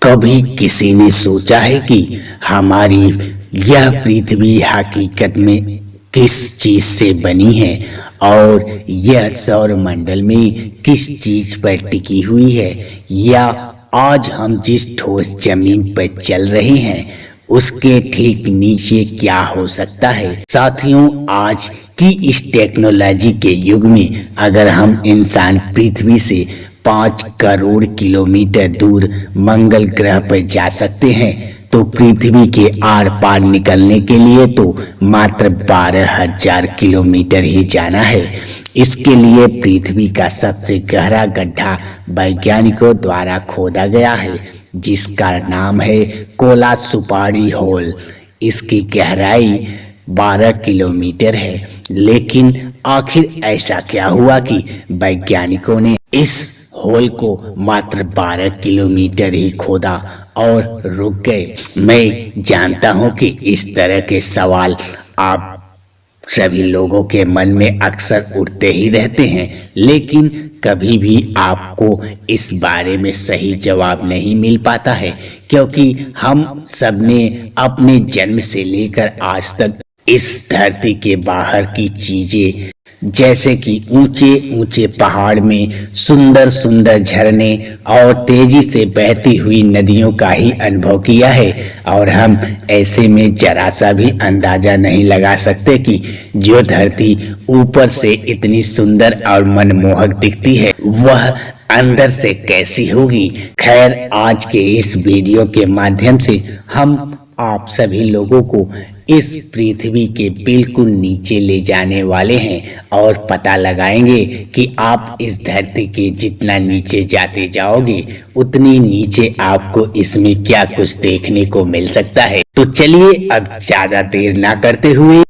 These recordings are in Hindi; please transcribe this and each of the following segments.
कभी किसी ने सोचा है कि हमारी यह पृथ्वी हकीकत में किस चीज से बनी है और यह सौरमंडल में किस चीज पर टिकी हुई है, या आज हम जिस ठोस जमीन पर चल रहे हैं उसके ठीक नीचे क्या हो सकता है। साथियों, आज की इस टेक्नोलॉजी के युग में अगर हम इंसान पृथ्वी से 5 करोड़ किलोमीटर दूर मंगल ग्रह पर जा सकते हैं तो पृथ्वी के आर पार निकलने के लिए तो मात्र 12,000 किलोमीटर ही जाना है। इसके लिए पृथ्वी का सबसे गहरा गड्ढा वैज्ञानिकों द्वारा खोदा गया है, जिसका नाम है कोला सुपारी होल। इसकी गहराई 12 किलोमीटर है। लेकिन आखिर ऐसा क्या हुआ कि वैज्ञानिकों ने इस होल को मात्र 12 किलोमीटर ही खोदा और रुक गए। मैं जानता हूं कि इस तरह के सवाल आप सभी लोगों के मन में अक्सर उठते ही रहते हैं, लेकिन कभी भी आपको इस बारे में सही जवाब नहीं मिल पाता है, क्योंकि हम सबने अपने जन्म से लेकर आज तक इस धरती के बाहर की चीजें जैसे कि ऊंचे ऊंचे पहाड़ में सुंदर सुंदर झरने और तेजी से बहती हुई नदियों का ही अनुभव किया है, और हम ऐसे में जरा सा भी अंदाजा नहीं लगा सकते कि जो धरती ऊपर से इतनी सुंदर और मनमोहक दिखती है वह अंदर से कैसी होगी। खैर, आज के इस वीडियो के माध्यम से हम आप सभी लोगों को इस पृथ्वी के बिल्कुल नीचे ले जाने वाले हैं और पता लगाएंगे कि आप इस धरती के जितना नीचे जाते जाओगे उतनी नीचे आपको इसमें क्या कुछ देखने को मिल सकता है। तो चलिए अब ज्यादा देर ना करते हुए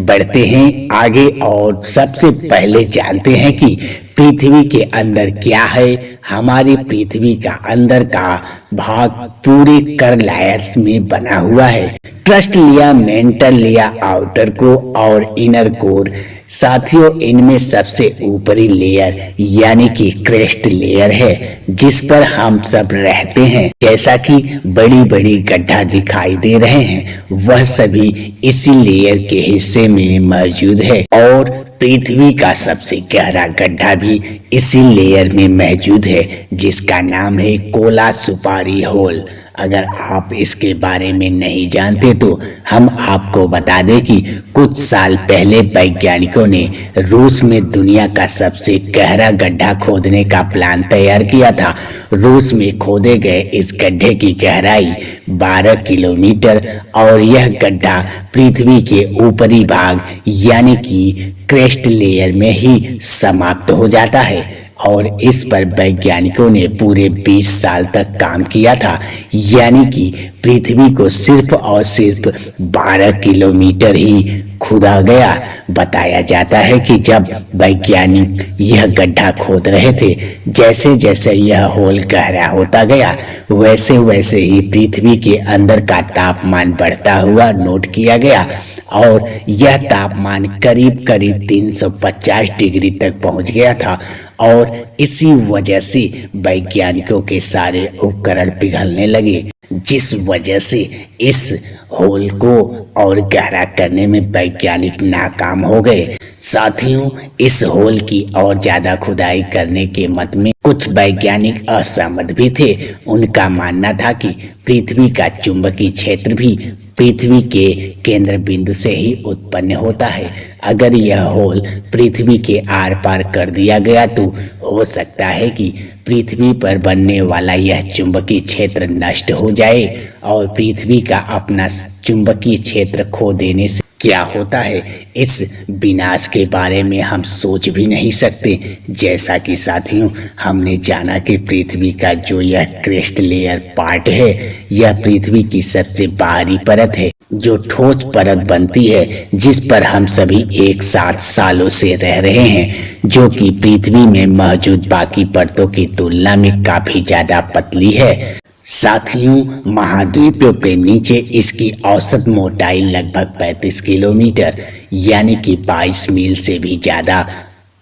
बढ़ते हैं आगे और सबसे पहले जानते हैं कि पृथ्वी के अंदर क्या है। हमारी पृथ्वी का अंदर का भाग पूरे कर लेयर्स में बना हुआ है। ट्रस्ट लिया, मेंटल लिया, आउटर को और इनर कोर। साथियों, इनमें सबसे ऊपरी लेयर यानी कि क्रेस्ट लेयर है जिस पर हम सब रहते हैं। जैसा कि बड़ी बड़ी गड्ढा दिखाई दे रहे हैं वह सभी इसी लेयर के हिस्से में मौजूद है, और पृथ्वी का सबसे गहरा गड्ढा भी इसी लेयर में मौजूद है जिसका नाम है कोला सुपारी होल। अगर आप इसके बारे में नहीं जानते तो हम आपको बता दें कि कुछ साल पहले वैज्ञानिकों ने रूस में दुनिया का सबसे गहरा गड्ढा खोदने का प्लान तैयार किया था। रूस में खोदे गए इस गड्ढे की गहराई 12 किलोमीटर और यह गड्ढा पृथ्वी के ऊपरी भाग यानी कि क्रेस्ट लेयर में ही समाप्त हो जाता है, और इस पर वैज्ञानिकों ने पूरे 20 साल तक काम किया था। यानी कि पृथ्वी को सिर्फ और सिर्फ 12 किलोमीटर ही खोदा गया। बताया जाता है कि जब वैज्ञानिक यह गड्ढा खोद रहे थे, जैसे जैसे यह होल गहरा होता गया वैसे वैसे ही पृथ्वी के अंदर का तापमान बढ़ता हुआ नोट किया गया, और यह तापमान करीब करीब 350 डिग्री तक पहुंच गया था। और इसी वजह से वैज्ञानिकों के सारे उपकरण पिघलने लगे, जिस वजह से इस होल को और गहरा करने में वैज्ञानिक नाकाम हो गए। साथियों, इस होल की और ज्यादा खुदाई करने के मत में कुछ वैज्ञानिक असहमत भी थे। उनका मानना था कि पृथ्वी का चुंबकीय क्षेत्र भी पृथ्वी के केंद्र बिंदु से ही उत्पन्न होता है। अगर यह होल पृथ्वी के आर पार कर दिया गया तो हो सकता है कि पृथ्वी पर बनने वाला यह चुंबकीय क्षेत्र नष्ट हो जाए, और पृथ्वी का अपना चुंबकीय क्षेत्र खो देने से क्या होता है इस विनाश के बारे में हम सोच भी नहीं सकते। जैसा कि साथियों, हमने जाना कि पृथ्वी का जो यह क्रेस्ट लेयर पार्ट है यह पृथ्वी की सबसे बाहरी परत है, जो ठोस परत बनती है जिस पर हम सभी एक साथ सालों से रह रहे हैं, जो कि पृथ्वी में मौजूद बाकी परतों की तुलना में काफी ज्यादा पतली है। साथियों, महाद्वीपों के नीचे इसकी औसत मोटाई लगभग 35 किलोमीटर यानी कि 22 मील से भी ज्यादा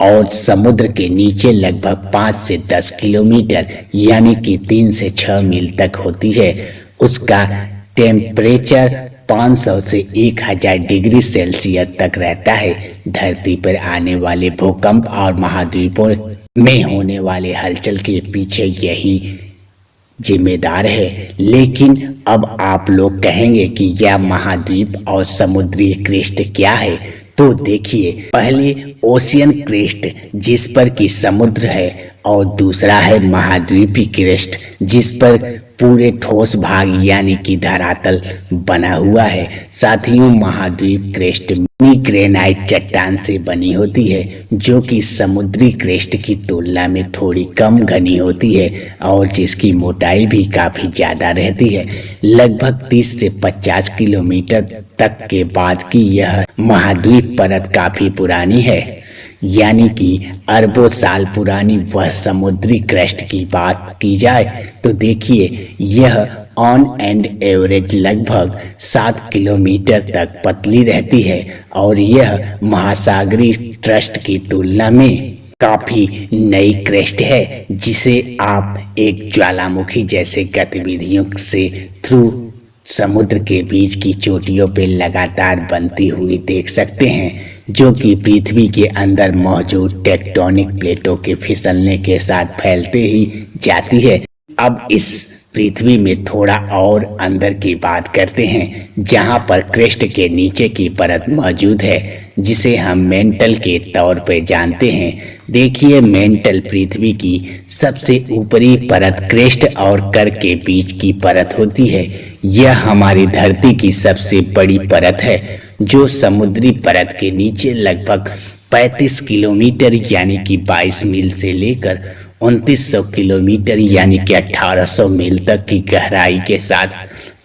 और समुद्र के नीचे लगभग 5 से 10 किलोमीटर यानी कि 3 से 6 मील तक होती है। उसका टेम्परेचर 500 से 1000 डिग्री सेल्सियस तक रहता है। धरती पर आने वाले भूकंप और महाद्वीपों में होने वाले हलचल के पीछे यही जिम्मेदार है। लेकिन अब आप लोग कहेंगे कि यह महाद्वीप और समुद्री क्रेस्ट क्या है, तो देखिए, पहले ओशियन क्रेस्ट जिस पर कि समुद्र है और दूसरा है महाद्वीपी क्रेस्ट जिस पर पूरे ठोस भाग यानी कि धरातल बना हुआ है। साथियों, महाद्वीप क्रेस्ट ग्रेनाइट चट्टान से बनी होती है जो कि समुद्री क्रेस्ट की तुलना में थोड़ी कम घनी होती है और जिसकी मोटाई भी काफी ज्यादा रहती है। लगभग 30 से 50 किलोमीटर तक के बाद की यह महाद्वीप परत काफी पुरानी है, यानी कि अरबों साल पुरानी। वह समुद्री क्रेस्ट की बात की जाए तो देखिए, यह ऑन एंड एवरेज लगभग 7 किलोमीटर तक पतली रहती है और यह महासागरीय ट्रस्ट की तुलना में काफी नई क्रेस्ट है, जिसे आप एक ज्वालामुखी जैसे गतिविधियों से थ्रू समुद्र के बीच की चोटियों पर लगातार बनती हुई देख सकते हैं, जो कि पृथ्वी के अंदर मौजूद टेक्टोनिक प्लेटों के फिसलने के साथ फैलते ही जाती है। अब इस पृथ्वी में थोड़ा और अंदर की बात करते हैं, जहां पर क्रेस्ट के नीचे की परत मौजूद है जिसे हम मेंटल के तौर पर जानते हैं। देखिए, मेंटल पृथ्वी की सबसे ऊपरी परत क्रेस्ट और कर के बीच की परत होती है। यह हमारी धरती की सबसे बड़ी परत है जो समुद्री परत के नीचे लगभग 35 किलोमीटर यानी कि 22 मील से लेकर 2900 किलोमीटर यानी कि 1800 मील तक की गहराई के साथ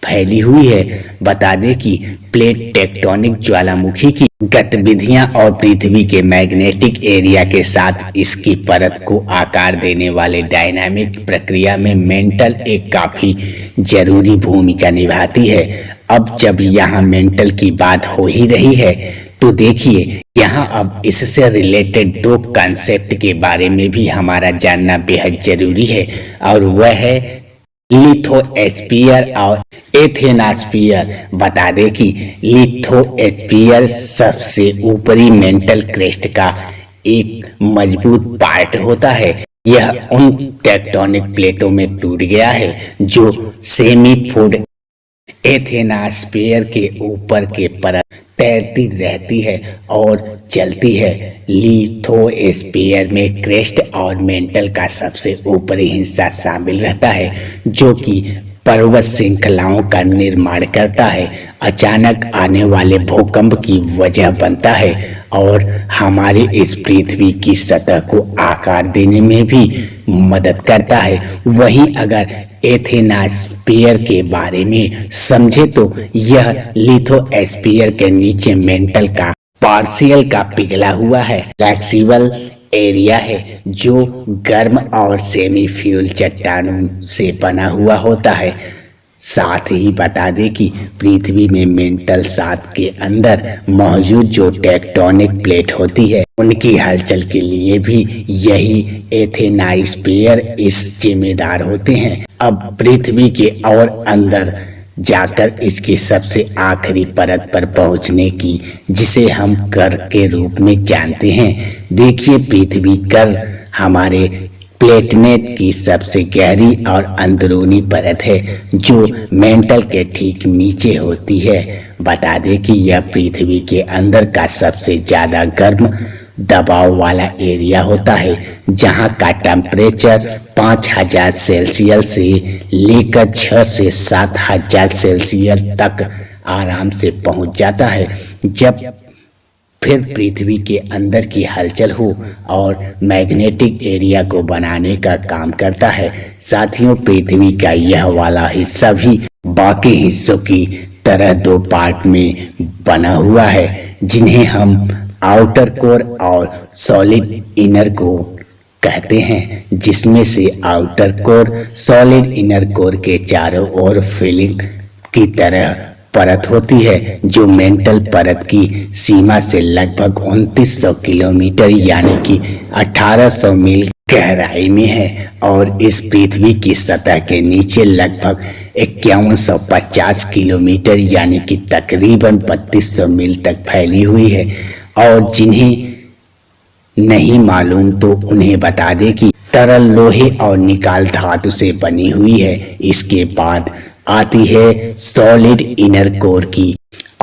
फैली हुई है। बता दें कि प्लेट टेक्टोनिक ज्वालामुखी की गतिविधियां और पृथ्वी के मैग्नेटिक एरिया के साथ इसकी परत को आकार देने वाले डायनामिक प्रक्रिया में मेंटल एक काफी जरूरी भूमिका निभाती है। अब जब यहाँ मेंटल की बात हो ही रही है तो देखिए, यहाँ अब इससे रिलेटेड 2 कॉन्सेप्ट के बारे में भी हमारा जानना बेहद जरूरी है और वह है लिथोस्फीयर और एथेनोस्फीयर। बता दें कि लिथोस्फीयर सबसे ऊपरी मेंटल क्रेस्ट का एक मजबूत पार्ट होता है। यह उन टेक्टोनिक प्लेटों में टूट गया है जो सेमी फूड एथेनोस्फीयर के ऊपर के परत तैरती रहती है और चलती है। लिथोस्फीयर में क्रेस्ट और मेंटल का सबसे ऊपरी हिस्सा शामिल रहता है जो कि पर्वत श्रृंखलाओं का निर्माण करता है, अचानक आने वाले भूकंप की वजह बनता है और हमारी इस पृथ्वी की सतह को आकार देने में भी मदद करता है। वहीं अगर एथेनोस्फीयर के बारे में समझे तो यह लिथोस्फीयर के नीचे मेंटल का पार्शियल का पिघला हुआ है फ्लेक्सिबल एरिया है जो गर्म और सेमी फ्यूल चट्टानों से बना हुआ होता है। साथ ही बता दें कि पृथ्वी में मेंटल 7 के अंदर मौजूद जो टेक्टोनिक प्लेट होती है उनकी हलचल के लिए भी यही एथेनोस्फीयर इस जिम्मेदार होते हैं। अब पृथ्वी के और अंदर जाकर इसकी सबसे आखिरी परत पर पहुंचने की, जिसे हम कर के रूप में जानते हैं। देखिए, पृथ्वी कर हमारे प्लेटनेट की सबसे गहरी और अंदरूनी परत है जो मेंटल के ठीक नीचे होती है। बता दें कि यह पृथ्वी के अंदर का सबसे ज्यादा गर्म दबाव वाला एरिया होता है, जहां का टेम्परेचर 5000 सेल्सियस से लेकर 6 से 7000 सेल्सियस तक आराम से पहुंच जाता है। जब फिर पृथ्वी के अंदर की हलचल हो और मैग्नेटिक एरिया को बनाने का काम करता है। साथियों, पृथ्वी का यह वाला हिस्सा भी बाकी हिस्सों की तरह 2 पार्ट में बना हुआ है, जिन्हें हम आउटर कोर और सॉलिड इनर कोर कहते हैं, जिसमें से outer core solid inner core के चारों ओर फिलिंग की तरह परत होती है जो मेंटल परत की सीमा से लगभग 2900 किलोमीटर यानी कि 1800 मील गहराई में है और इस पृथ्वी की सतह के नीचे लगभग 5150 किलोमीटर यानी कि तकरीबन 3200 मील तक फैली हुई है। और जिन्हें नहीं मालूम तो उन्हें बता दें कि तरल लोहे और निकाल धातु से बनी हुई है। इसके बाद आती है सॉलिड इनर कोर की।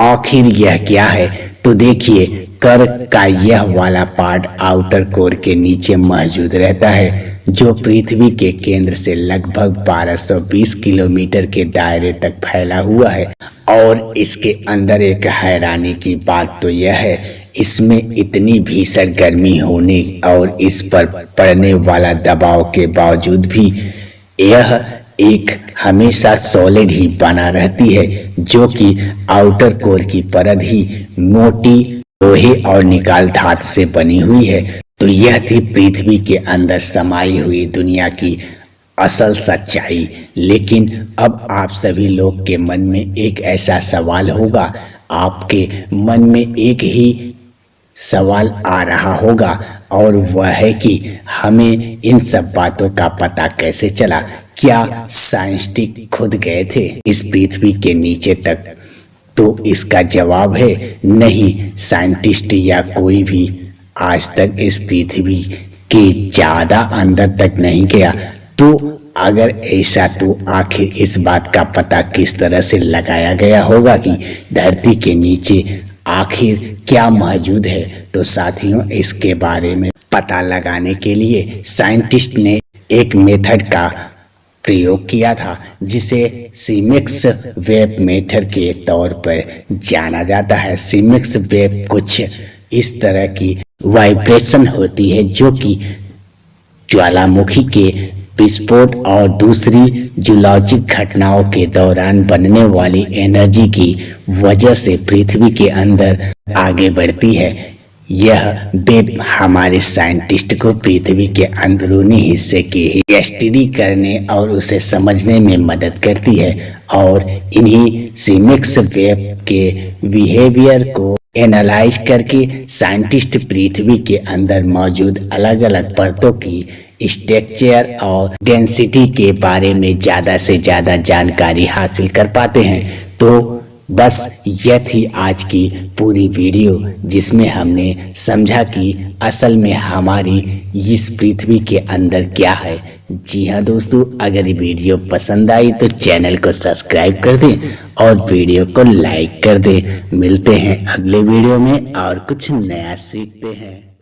आखिर यह क्या है? तो देखिए, कर का यह वाला पार्ट आउटर कोर के नीचे मौजूद रहता है जो पृथ्वी के केंद्र से लगभग 1220 किलोमीटर के दायरे तक फैला हुआ है। और इसके अंदर एक हैरानी की बात तो यह है, इसमें इतनी भीषण गर्मी होने और इस पर पड़ने वाला दबाव के बावजूद भी यह एक हमेशा सॉलिड ही बना रहती है, जो कि आउटर कोर की परत ही मोटी लोहे और निकाल धातु से बनी हुई है। तो यह थी पृथ्वी के अंदर समाई हुई दुनिया की असल सच्चाई। लेकिन अब आप सभी लोग के मन में एक ऐसा सवाल होगा, आपके मन में एक ही सवाल आ रहा होगा और वह है कि हमें इन सब बातों का पता कैसे चला? क्या साइंटिस्ट खुद गए थे इस पृथ्वी के नीचे तक? तो इसका जवाब है नहीं, साइंटिस्ट या कोई भी आज तक इस पृथ्वी के ज्यादा अंदर तक नहीं गया। तो अगर ऐसा तो आखिर इस बात का पता किस तरह से लगाया गया होगा कि धरती के नीचे आखिर क्या मौजूद है? तो साथियों, इसके बारे में पता लगाने के लिए साइंटिस्ट ने एक मेथड का प्रयोग किया था जिसे सीमेक्स वेव मेथड के तौर पर जाना जाता है। सीमेक्स वेव कुछ इस तरह की वाइब्रेशन होती है जो कि ज्वालामुखी के विस्फोट और दूसरी जियोलॉजिक घटनाओं के दौरान बनने वाली एनर्जी की वजह से पृथ्वी के अंदर आगे बढ़ती है। यह वेब हमारे साइंटिस्ट को पृथ्वी के अंदरूनी हिस्से की स्टडी करने और उसे समझने में मदद करती है और इन्हीं सीमेक्स वेव के बिहेवियर को एनालाइज करके साइंटिस्ट पृथ्वी के अंदर मौजूद अलग अलग परतों की स्ट्रक्चर और डेंसिटी के बारे में ज़्यादा से ज़्यादा जानकारी हासिल कर पाते हैं। तो बस यह थी आज की पूरी वीडियो जिसमें हमने समझा कि असल में हमारी इस पृथ्वी के अंदर क्या है। जी हाँ दोस्तों, अगर ये वीडियो पसंद आई तो चैनल को सब्सक्राइब कर दें और वीडियो को लाइक कर दें। मिलते हैं अगले वीडियो में और कुछ नया सीखते हैं।